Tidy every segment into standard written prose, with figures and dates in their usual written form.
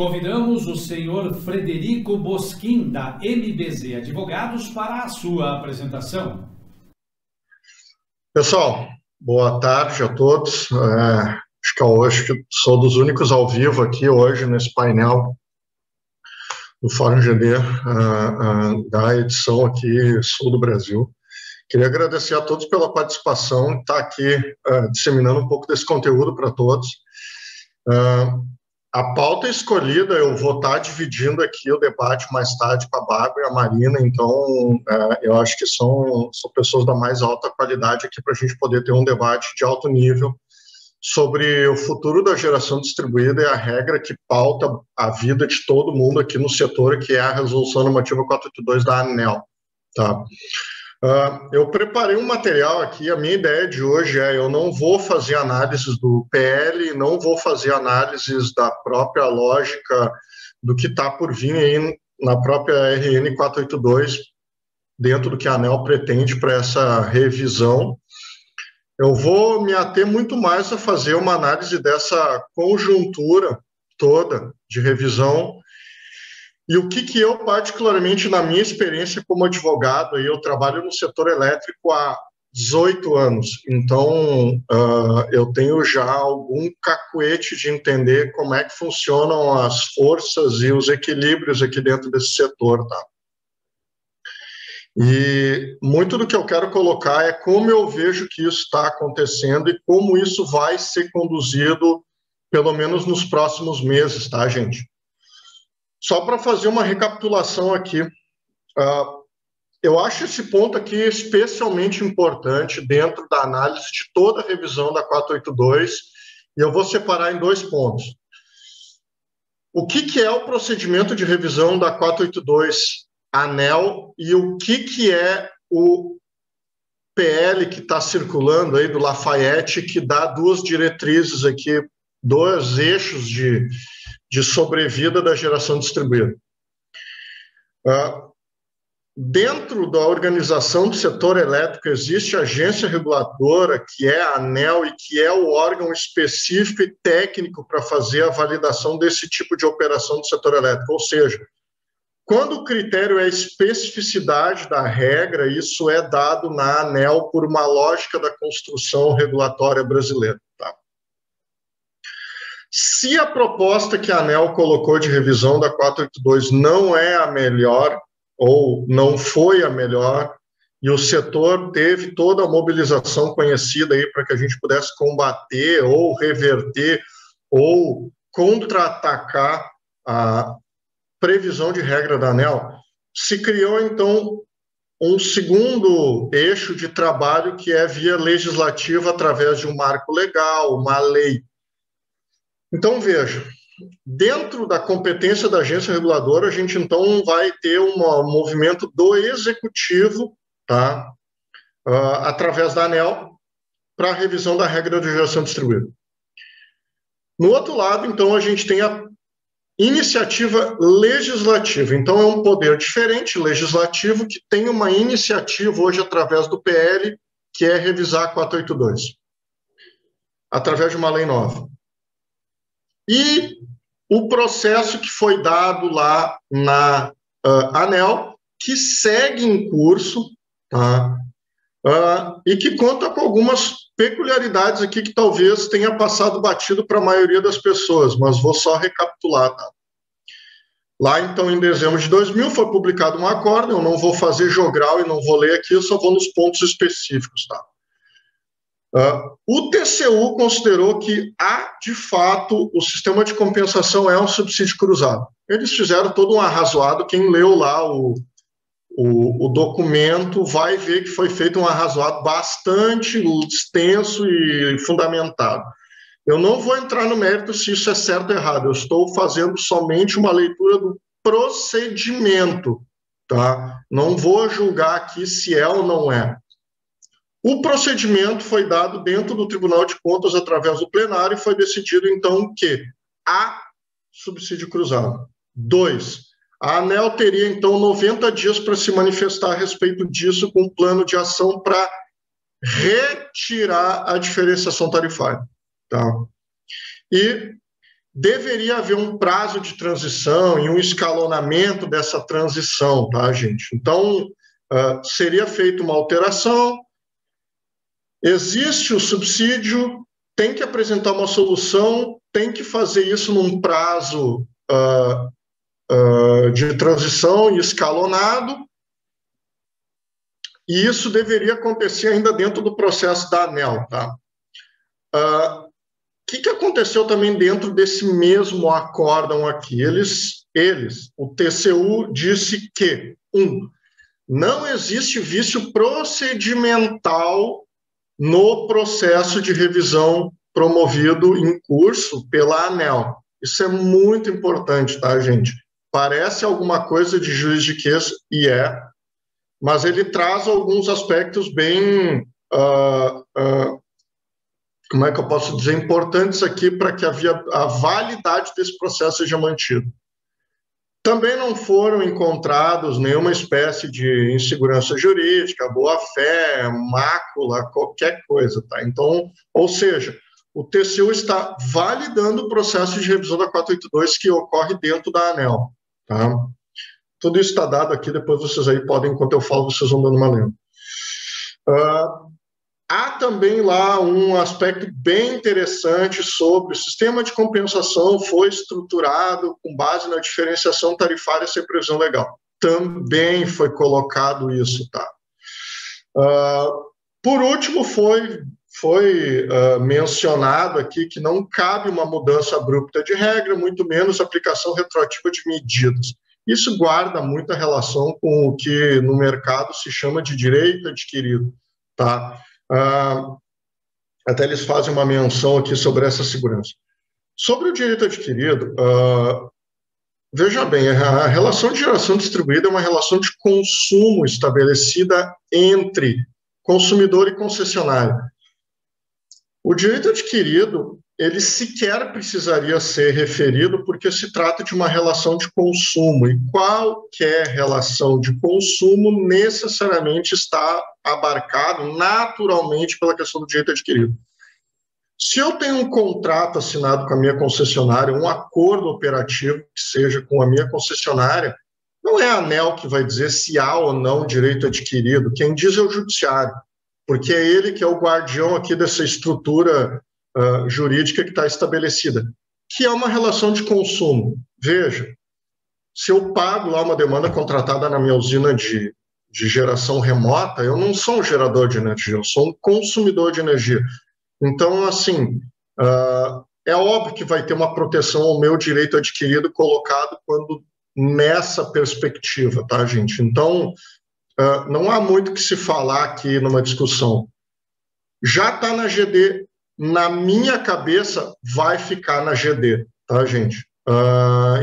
Convidamos o senhor Frederico Bosquin, da MBZ Advogados, para a sua apresentação. Pessoal, boa tarde a todos. Acho que sou dos únicos ao vivo aqui hoje nesse painel do Fórum GD, da edição aqui sul do Brasil. Queria agradecer a todos pela participação, estar aqui disseminando um pouco desse conteúdo para todos. A pauta escolhida, eu vou estar dividindo aqui o debate mais tarde com a Bárbara e a Marina, então eu acho que são pessoas da mais alta qualidade aqui para a gente poder ter um debate de alto nível sobre o futuro da geração distribuída e a regra que pauta a vida de todo mundo aqui no setor, que é a Resolução Normativa 482 da ANEEL. Tá? Eu preparei um material aqui, a minha ideia de hoje eu não vou fazer análises do PL, não vou fazer análises da própria lógica do que está por vir aí na própria RN 482, dentro do que a ANEEL pretende para essa revisão. Eu vou me ater muito mais a fazer uma análise dessa conjuntura toda de revisão. E o que eu, particularmente, na minha experiência como advogado, eu trabalho no setor elétrico há 18 anos, então eu tenho já algum cacuete de entender como é que funcionam as forças e os equilíbrios aqui dentro desse setor, tá? E muito do que eu quero colocar é como eu vejo que isso está acontecendo e como isso vai ser conduzido, pelo menos nos próximos meses, tá, gente? Só para fazer uma recapitulação aqui, eu acho esse ponto aqui especialmente importante dentro da análise de toda a revisão da 482, e eu vou separar em dois pontos. O que é o procedimento de revisão da 482 ANEEL e o que é o PL que está circulando aí do Lafayette, que dá duas diretrizes aqui, dois eixos de sobrevida da geração distribuída. Dentro da organização do setor elétrico existe a agência reguladora, que é a ANEEL, e que é o órgão específico e técnico para fazer a validação desse tipo de operação do setor elétrico. Ou seja, quando o critério é a especificidade da regra, isso é dado na ANEEL por uma lógica da construção regulatória brasileira. Tá? Se a proposta que a ANEEL colocou de revisão da 482 não é a melhor, ou não foi a melhor, e o setor teve toda a mobilização conhecida aí para que a gente pudesse combater, ou reverter, ou contra-atacar a previsão de regra da ANEEL, se criou, então, um segundo eixo de trabalho que é via legislativa, através de um marco legal, uma lei. Então, veja, dentro da competência da agência reguladora, a gente, então, vai ter um movimento do executivo, tá? Através da ANEEL, para a revisão da regra de geração distribuída. No outro lado, então, a gente tem a iniciativa legislativa. Então, é um poder diferente, legislativo, que tem uma iniciativa hoje através do PL, que é revisar a 482, através de uma lei nova. E o processo que foi dado lá na ANEEL, que segue em curso, tá? E que conta com algumas peculiaridades aqui que talvez tenha passado batido para a maioria das pessoas, mas vou só recapitular, tá? Lá, então, em dezembro de 2000, foi publicado um acordo, eu não vou fazer jogral e não vou ler aqui, eu só vou nos pontos específicos, tá? O TCU considerou que de fato, o sistema de compensação é um subsídio cruzado. Eles fizeram todo um arrazoado, quem leu lá o documento vai ver que foi feito um arrazoado bastante extenso e fundamentado. Eu não vou entrar no mérito se isso é certo ou errado, eu estou fazendo somente uma leitura do procedimento, tá? Não vou julgar aqui se é ou não é. O procedimento foi dado dentro do Tribunal de Contas através do plenário e foi decidido, então, que há subsídio cruzado. 2. A ANEEL teria, então, 90 dias para se manifestar a respeito disso com um plano de ação para retirar a diferenciação tarifária. Tá? E deveria haver um prazo de transição e um escalonamento dessa transição, tá, gente? Então, seria feita uma alteração, existe o subsídio, tem que apresentar uma solução, tem que fazer isso num prazo de transição e escalonado, e isso deveria acontecer ainda dentro do processo da ANEEL, tá? O que aconteceu também dentro desse mesmo acórdão aqui? O TCU disse que, não existe vício procedimental no processo de revisão promovido em curso pela ANEEL. Isso é muito importante, tá, gente? Parece alguma coisa de juiz de queixa, e mas ele traz alguns aspectos bem, como é que eu posso dizer, importantes aqui para que a validade desse processo seja mantida. Também não foram encontrados nenhuma espécie de insegurança jurídica, boa-fé, mácula, qualquer coisa, tá? Então, ou seja, o TCU está validando o processo de revisão da 482 que ocorre dentro da ANEEL, tá? Tudo isso está dado aqui, depois vocês aí podem, enquanto eu falo, vocês vão dando uma lenda. Há também lá um aspecto bem interessante sobre o sistema de compensação foi estruturado com base na diferenciação tarifária sem previsão legal. Também foi colocado isso, tá? Por último, foi mencionado aqui que não cabe uma mudança abrupta de regra, muito menos aplicação retroativa de medidas. Isso guarda muita relação com o que no mercado se chama de direito adquirido, tá? Até eles fazem uma menção aqui sobre essa segurança. Sobre o direito adquirido, veja bem, a relação de geração distribuída é uma relação de consumo estabelecida entre consumidor e concessionário. O direito adquirido, ele sequer precisaria ser referido porque se trata de uma relação de consumo, e qualquer relação de consumo necessariamente está abarcado naturalmente pela questão do direito adquirido. Se eu tenho um contrato assinado com a minha concessionária, um acordo operativo que seja com a minha concessionária, não é a ANEEL que vai dizer se há ou não direito adquirido, quem diz é o judiciário, porque é ele que é o guardião aqui dessa estrutura jurídica que está estabelecida, que é uma relação de consumo. Veja, se eu pago lá uma demanda contratada na minha usina de geração remota, eu não sou um gerador de energia, eu sou um consumidor de energia. Então, assim, é óbvio que vai ter uma proteção ao meu direito adquirido colocado quando nessa perspectiva, tá, gente? Então, não há muito que se falar aqui numa discussão. Já está na GD, na minha cabeça, vai ficar na GD, tá, gente?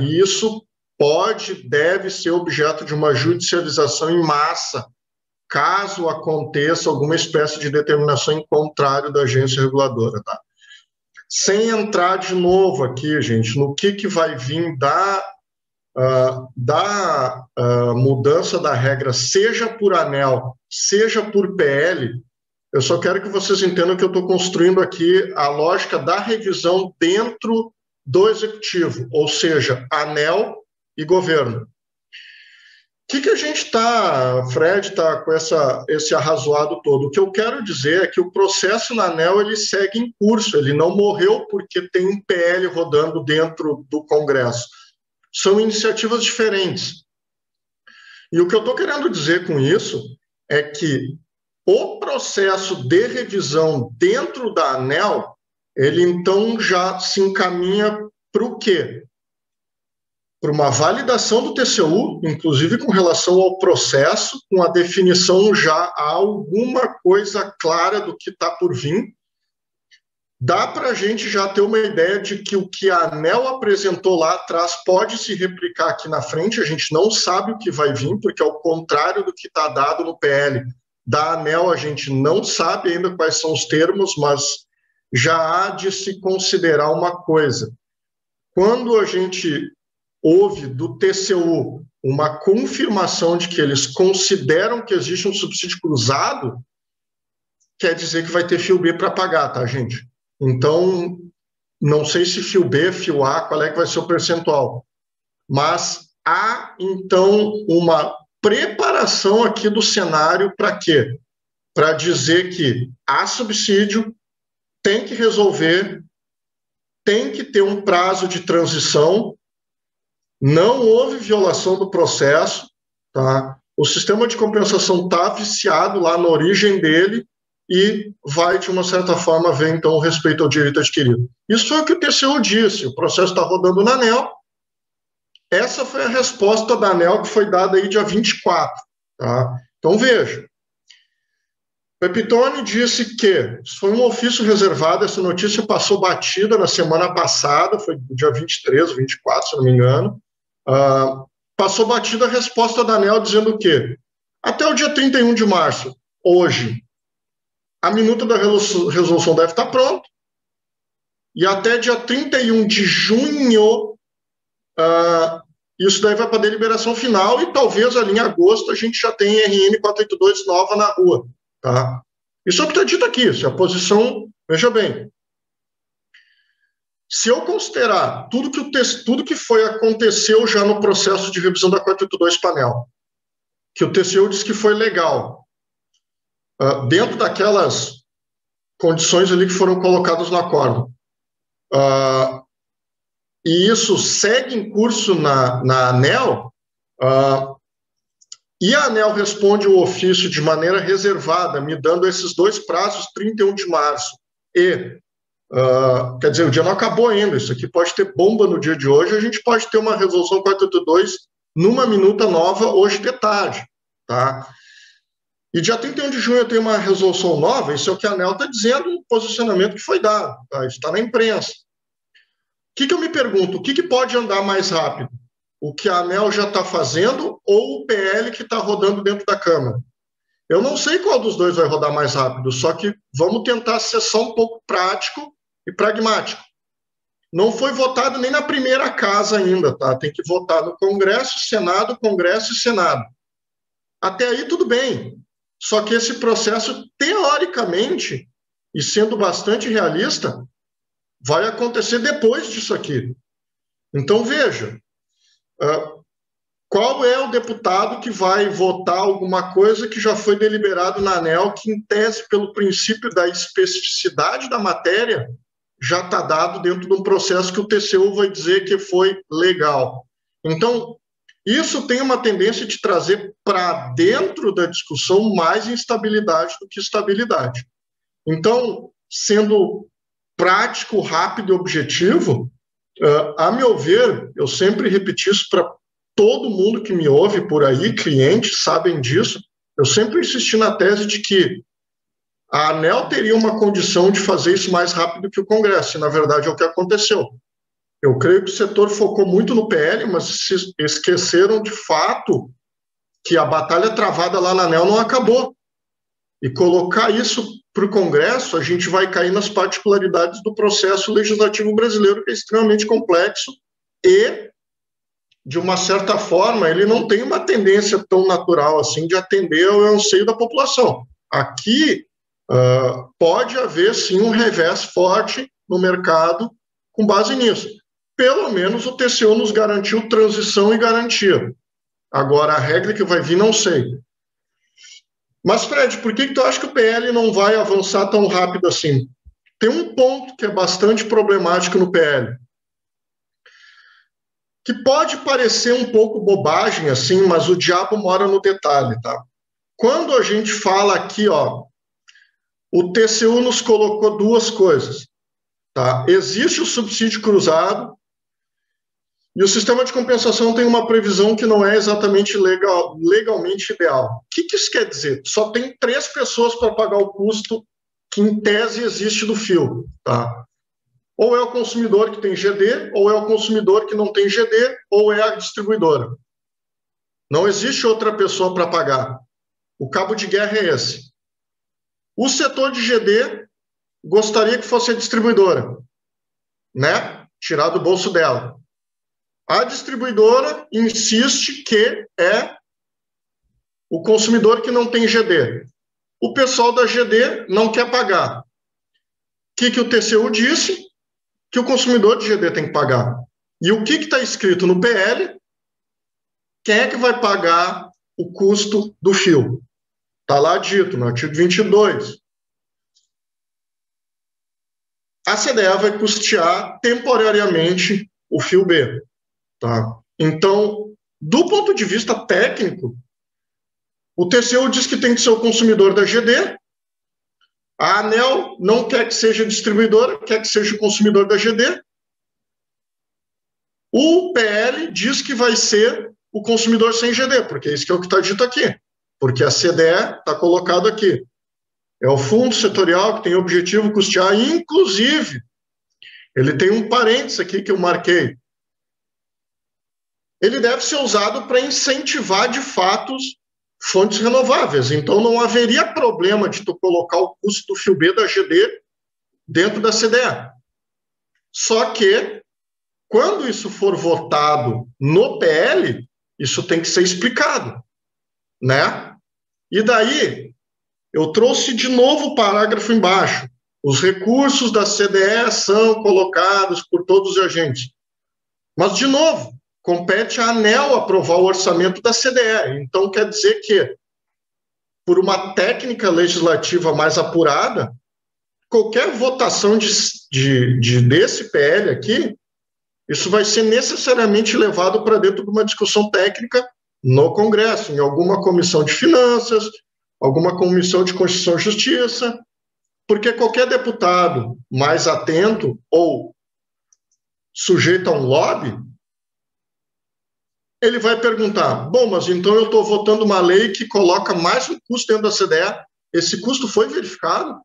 E isso deve ser objeto de uma judicialização em massa, caso aconteça alguma espécie de determinação em contrário da agência reguladora, tá? Sem entrar de novo aqui, gente, no que vai vir da mudança da regra, seja por ANEEL, seja por PL, eu só quero que vocês entendam que eu estou construindo aqui a lógica da revisão dentro do Executivo, ou seja, ANEEL e governo. O que a gente está, Fred, está com esse arrazoado todo? O que eu quero dizer é que o processo na ANEEL ele segue em curso, ele não morreu porque tem um PL rodando dentro do Congresso. São iniciativas diferentes. E o que eu estou querendo dizer com isso é que o processo de revisão dentro da ANEEL, ele então já se encaminha para o quê? Para uma validação do TCU, inclusive com relação ao processo, com a definição já a alguma coisa clara do que está por vir. Dá para a gente já ter uma ideia de que o que a ANEEL apresentou lá atrás pode se replicar aqui na frente, a gente não sabe o que vai vir, porque ao contrário do que está dado no PL, da ANEEL a gente não sabe ainda quais são os termos, mas já há de se considerar uma coisa. Quando a gente houve do TCU uma confirmação de que eles consideram que existe um subsídio cruzado, quer dizer que vai ter fio B para pagar, tá, gente? Então, não sei se fio B, fio A, qual é que vai ser o percentual, mas há, então, uma preparação aqui do cenário para quê? Para dizer que há subsídio, tem que resolver, tem que ter um prazo de transição, não houve violação do processo, tá? O sistema de compensação está viciado lá na origem dele e vai, de uma certa forma, ver, então, o respeito ao direito adquirido. Isso foi o que o TCU disse, o processo está rodando na ANEEL. Essa foi a resposta da ANEEL que foi dada aí dia 24. Tá? Então, veja, Pepitone disse que isso foi um ofício reservado, essa notícia passou batida na semana passada, foi dia 23, 24, se não me engano. Passou batida a resposta da ANEEL dizendo o quê? Até o dia 31 de março, hoje, a minuta da resolução deve estar pronta, e até dia 31 de junho, isso daí vai para a deliberação final, e talvez ali em agosto a gente já tenha RN 482 nova na rua. Tá? Isso é o que está dito aqui, se a posição, veja bem, se eu considerar tudo que aconteceu já no processo de revisão da 482 Panel, que o TCU disse que foi legal, dentro daquelas condições ali que foram colocadas no acordo, e isso segue em curso na ANEEL, e a ANEEL responde o ofício de maneira reservada, me dando esses dois prazos, 31 de março e, quer dizer, o dia não acabou ainda, isso aqui pode ter bomba no dia de hoje, a gente pode ter uma resolução 482 numa minuta nova hoje de tarde, tá? E dia 31 de junho eu tenho uma resolução nova, isso é o que a ANEEL está dizendo, o posicionamento que foi dado, tá? Isso está na imprensa. O que eu me pergunto, o que pode andar mais rápido? O que a ANEEL já está fazendo ou o PL que está rodando dentro da Câmara? Eu não sei qual dos dois vai rodar mais rápido, só que vamos tentar ser só um pouco prático e pragmático. Não foi votado nem na primeira casa ainda, tá? Tem que votar no Congresso, Senado, Congresso e Senado. Até aí tudo bem, só que esse processo, teoricamente, e sendo bastante realista, vai acontecer depois disso aqui. Então, veja, qual é o deputado que vai votar alguma coisa que já foi deliberado na ANEEL, que, em tese, pelo princípio da especificidade da matéria, já está dado dentro de um processo que o TCU vai dizer que foi legal. Então, isso tem uma tendência de trazer para dentro da discussão mais instabilidade do que estabilidade. Então, sendo prático, rápido e objetivo, a meu ver, eu sempre repeti isso para todo mundo que me ouve por aí, clientes sabem disso, eu sempre insisti na tese de que a ANEEL teria uma condição de fazer isso mais rápido que o Congresso, e na verdade é o que aconteceu. Eu creio que o setor focou muito no PL, mas se esqueceram de fato que a batalha travada lá na ANEEL não acabou. E colocar isso para o Congresso, a gente vai cair nas particularidades do processo legislativo brasileiro, que é extremamente complexo e, de uma certa forma, ele não tem uma tendência tão natural assim de atender ao anseio da população. Aqui pode haver, sim, um revés forte no mercado com base nisso. Pelo menos o TCU nos garantiu transição e garantia. Agora, a regra que vai vir, não sei. Mas, Fred, por que tu acha que o PL não vai avançar tão rápido assim? Tem um ponto que é bastante problemático no PL, que pode parecer um pouco bobagem, assim, mas o diabo mora no detalhe, tá? Quando a gente fala aqui, ó, o TCU nos colocou duas coisas, tá? Existe o subsídio cruzado e o sistema de compensação tem uma previsão que não é exatamente legalmente ideal. O que isso quer dizer? Só tem 3 pessoas para pagar o custo que, em tese, existe do fio, tá? Ou é o consumidor que tem GD, ou é o consumidor que não tem GD, ou é a distribuidora. Não existe outra pessoa para pagar. O cabo de guerra é esse. O setor de GD gostaria que fosse a distribuidora, né? Tirar do bolso dela. A distribuidora insiste que é o consumidor que não tem GD. O pessoal da GD não quer pagar. O que o TCU disse? que o consumidor de GD tem que pagar. E o que está escrito no PL? Quem é que vai pagar o custo do fio? Está lá dito, no artigo 22. A CDE vai custear temporariamente o fio B. Tá? Então, do ponto de vista técnico, o TCU diz que tem que ser o consumidor da GD, a ANEEL não quer que seja distribuidora, quer que seja o consumidor da GD. O PL diz que vai ser o consumidor sem GD, porque isso que é o que está dito aqui. Porque a CDE está colocado aqui. É o fundo setorial que tem o objetivo de custear, inclusive, ele tem um parênteses aqui que eu marquei. Ele deve ser usado para incentivar, de fato, fontes renováveis. Então, não haveria problema de tu colocar o custo do fio B da GD dentro da CDE. Só que, quando isso for votado no PL, isso tem que ser explicado, né? E daí, eu trouxe de novo o parágrafo embaixo. Os recursos da CDE são colocados por todos os agentes. Mas, de novo, compete à ANEEL aprovar o orçamento da CDE. Então, quer dizer que, por uma técnica legislativa mais apurada, qualquer votação desse PL aqui, isso vai ser necessariamente levado para dentro de uma discussão técnica no Congresso, em alguma comissão de finanças, alguma comissão de Constituição e Justiça, porque qualquer deputado mais atento ou sujeito a um lobby, ele vai perguntar, bom, mas então eu estou votando uma lei que coloca mais um custo dentro da CDE, esse custo foi verificado?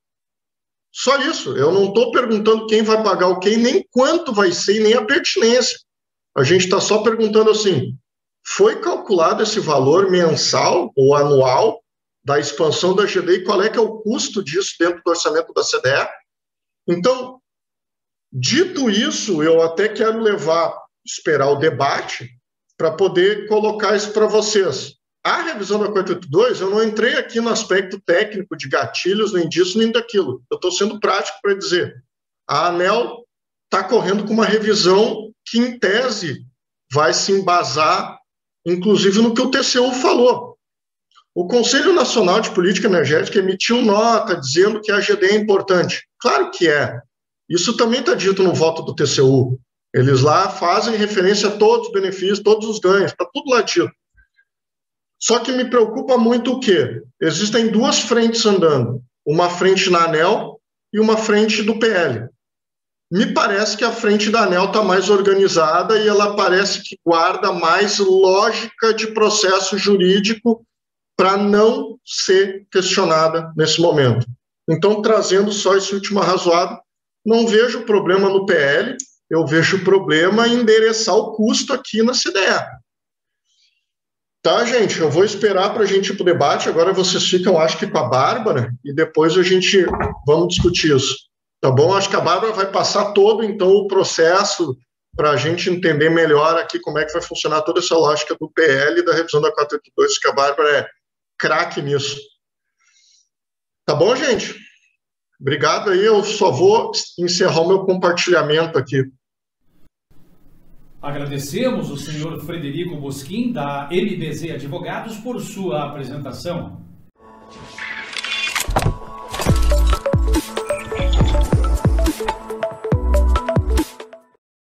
Só isso, eu não estou perguntando quem vai pagar o quê, nem quanto vai ser, nem a pertinência. A gente está só perguntando assim, foi calculado esse valor mensal ou anual da expansão da GD e qual é que é o custo disso dentro do orçamento da CDE? Então, dito isso, eu até quero esperar o debate para poder colocar isso para vocês. A revisão da 482, eu não entrei aqui no aspecto técnico de gatilhos, nem disso, nem daquilo. Eu estou sendo prático para dizer. A ANEEL está correndo com uma revisão que, em tese, vai se embasar, inclusive, no que o TCU falou. O Conselho Nacional de Política Energética emitiu nota dizendo que a GD é importante. Claro que é. Isso também está dito no voto do TCU. Eles lá fazem referência a todos os benefícios, todos os ganhos, está tudo lá dito. Só que me preocupa muito o quê? Existem duas frentes andando, uma frente na ANEEL e uma frente do PL. Me parece que a frente da ANEEL está mais organizada e ela parece que guarda mais lógica de processo jurídico para não ser questionada nesse momento. Então, trazendo só esse último arrazoado, não vejo problema no PL, eu vejo problema em endereçar o custo aqui na CDE. Tá, gente, eu vou esperar para a gente ir para o debate, agora vocês ficam, acho que com a Bárbara, e depois vamos discutir isso, tá bom? Acho que a Bárbara vai passar todo, então, o processo para a gente entender melhor aqui como é que vai funcionar toda essa lógica do PL e da revisão da 482, que a Bárbara é craque nisso. Tá bom, gente? Obrigado aí, eu só vou encerrar o meu compartilhamento aqui. Agradecemos o senhor Frederico Bosquin, da MBZ Advogados, por sua apresentação.